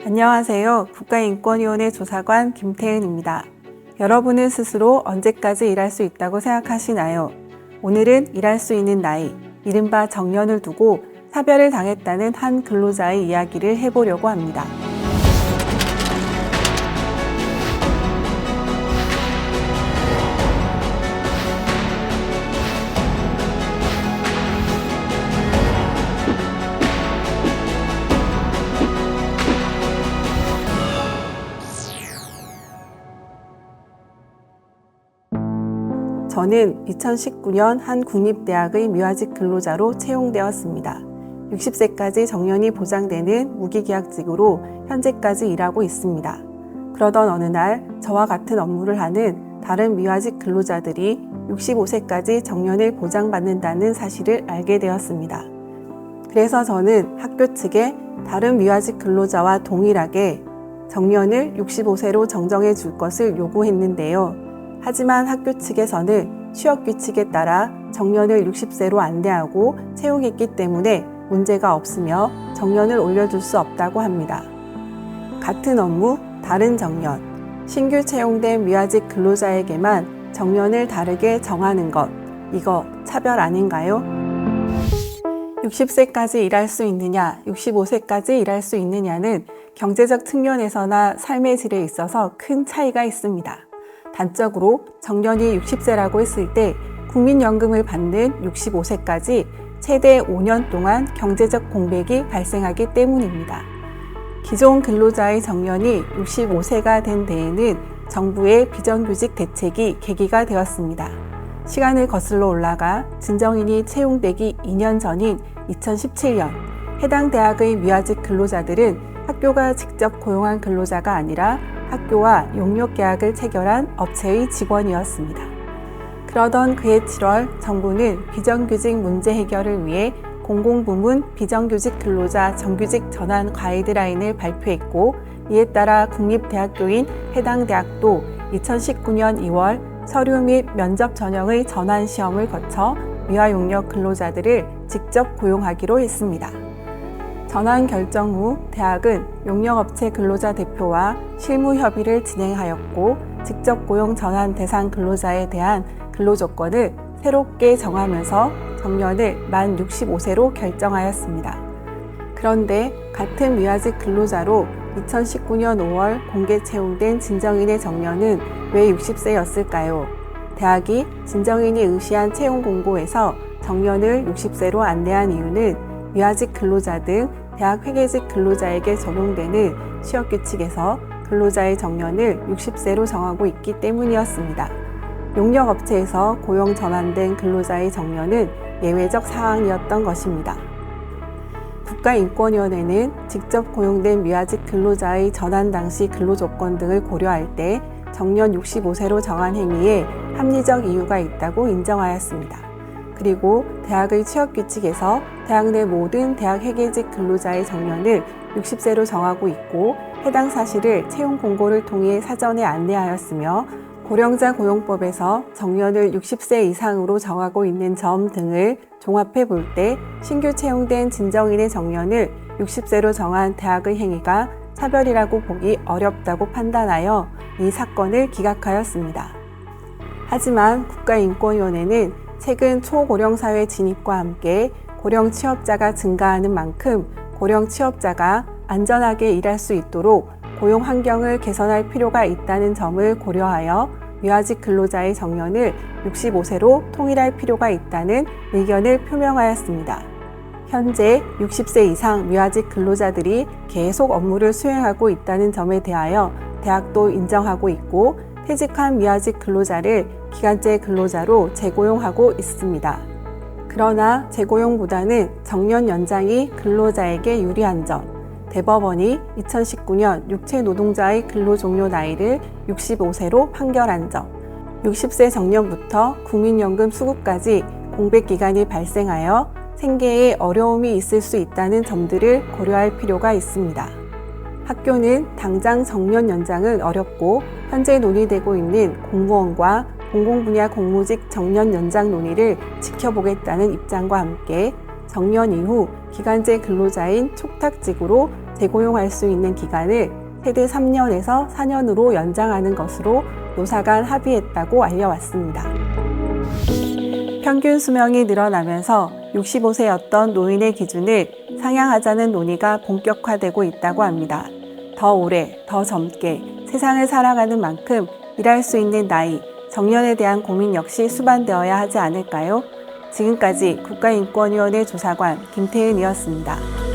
안녕하세요. 국가인권위원회 조사관 김태은입니다. 여러분은 스스로 언제까지 일할 수 있다고 생각하시나요? 오늘은 일할 수 있는 나이, 이른바 정년을 두고 사별을 당했다는 한 근로자의 이야기를 해보려고 합니다. 저는 2019년 한 국립대학의 미화직 근로자로 채용되었습니다. 60세까지 정년이 보장되는 무기계약직으로 현재까지 일하고 있습니다. 그러던 어느 날 저와 같은 업무를 하는 다른 미화직 근로자들이 65세까지 정년을 보장받는다는 사실을 알게 되었습니다. 그래서 저는 학교 측에 다른 미화직 근로자와 동일하게 정년을 65세로 정정해 줄 것을 요구했는데요. 하지만 학교 측에서는 취업규칙에 따라 정년을 60세로 안내하고 채용했기 때문에 문제가 없으며 정년을 올려줄 수 없다고 합니다. 같은 업무, 다른 정년, 신규 채용된 미화직 근로자에게만 정년을 다르게 정하는 것, 이거 차별 아닌가요? 60세까지 일할 수 있느냐, 65세까지 일할 수 있느냐는 경제적 측면에서나 삶의 질에 있어서 큰 차이가 있습니다. 단적으로 정년이 60세라고 했을 때 국민연금을 받는 65세까지 최대 5년 동안 경제적 공백이 발생하기 때문입니다. 기존 근로자의 정년이 65세가 된 데에는 정부의 비정규직 대책이 계기가 되었습니다. 시간을 거슬러 올라가 진정인이 채용되기 2년 전인 2017년 해당 대학의 미화직 근로자들은 학교가 직접 고용한 근로자가 아니라 학교와 용역계약을 체결한 업체의 직원이었습니다. 그러던 그해 7월 정부는 비정규직 문제 해결을 위해 공공부문 비정규직 근로자 정규직 전환 가이드라인을 발표했고 이에 따라 국립대학교인 해당 대학도 2019년 2월 서류 및 면접 전형의 전환 시험을 거쳐 미화용역 근로자들을 직접 고용하기로 했습니다. 전환 결정 후 대학은 용역업체 근로자 대표와 실무 협의를 진행하였고 직접 고용 전환 대상 근로자에 대한 근로조건을 새롭게 정하면서 정년을 만 65세로 결정하였습니다. 그런데 같은 미화직 근로자로 2019년 5월 공개 채용된 진정인의 정년은 왜 60세였을까요? 대학이 진정인이 의시한 채용 공고에서 정년을 60세로 안내한 이유는 미화직 근로자 등 대학 회계직 근로자에게 적용되는 취업규칙에서 근로자의 정년을 60세로 정하고 있기 때문이었습니다. 용역업체에서 고용 전환된 근로자의 정년은 예외적 사항이었던 것입니다. 국가인권위원회는 직접 고용된 미화직 근로자의 전환 당시 근로조건 등을 고려할 때 정년 65세로 정한 행위에 합리적 이유가 있다고 인정하였습니다. 그리고 대학의 취업규칙에서 대학 내 모든 대학 회계직 근로자의 정년을 60세로 정하고 있고 해당 사실을 채용 공고를 통해 사전에 안내하였으며 고령자 고용법에서 정년을 60세 이상으로 정하고 있는 점 등을 종합해 볼 때 신규 채용된 진정인의 정년을 60세로 정한 대학의 행위가 차별이라고 보기 어렵다고 판단하여 이 사건을 기각하였습니다. 하지만 국가인권위원회는 최근 초고령 사회 진입과 함께 고령 취업자가 증가하는 만큼 고령 취업자가 안전하게 일할 수 있도록 고용 환경을 개선할 필요가 있다는 점을 고려하여 미화직 근로자의 정년을 65세로 통일할 필요가 있다는 의견을 표명하였습니다. 현재 60세 이상 미화직 근로자들이 계속 업무를 수행하고 있다는 점에 대하여 대학도 인정하고 있고 퇴직한 미화직 근로자를 기간제 근로자로 재고용하고 있습니다. 그러나 재고용보다는 정년 연장이 근로자에게 유리한 점, 대법원이 2019년 육체 노동자의 근로 종료 나이를 65세로 판결한 점, 60세 정년부터 국민연금 수급까지 공백 기간이 발생하여 생계에 어려움이 있을 수 있다는 점들을 고려할 필요가 있습니다. 학교는 당장 정년 연장은 어렵고 현재 논의되고 있는 공무원과 공공분야 공무직 정년 연장 논의를 지켜보겠다는 입장과 함께 정년 이후 기간제 근로자인 촉탁직으로 재고용할 수 있는 기간을 최대 3년에서 4년으로 연장하는 것으로 노사 간 합의했다고 알려왔습니다. 평균 수명이 늘어나면서 65세였던 노인의 기준을 상향하자는 논의가 본격화되고 있다고 합니다. 더 오래, 더 젊게 세상을 살아가는 만큼 일할 수 있는 나이, 정년에 대한 고민 역시 수반되어야 하지 않을까요? 지금까지 국가인권위원회 조사관 김태은이었습니다.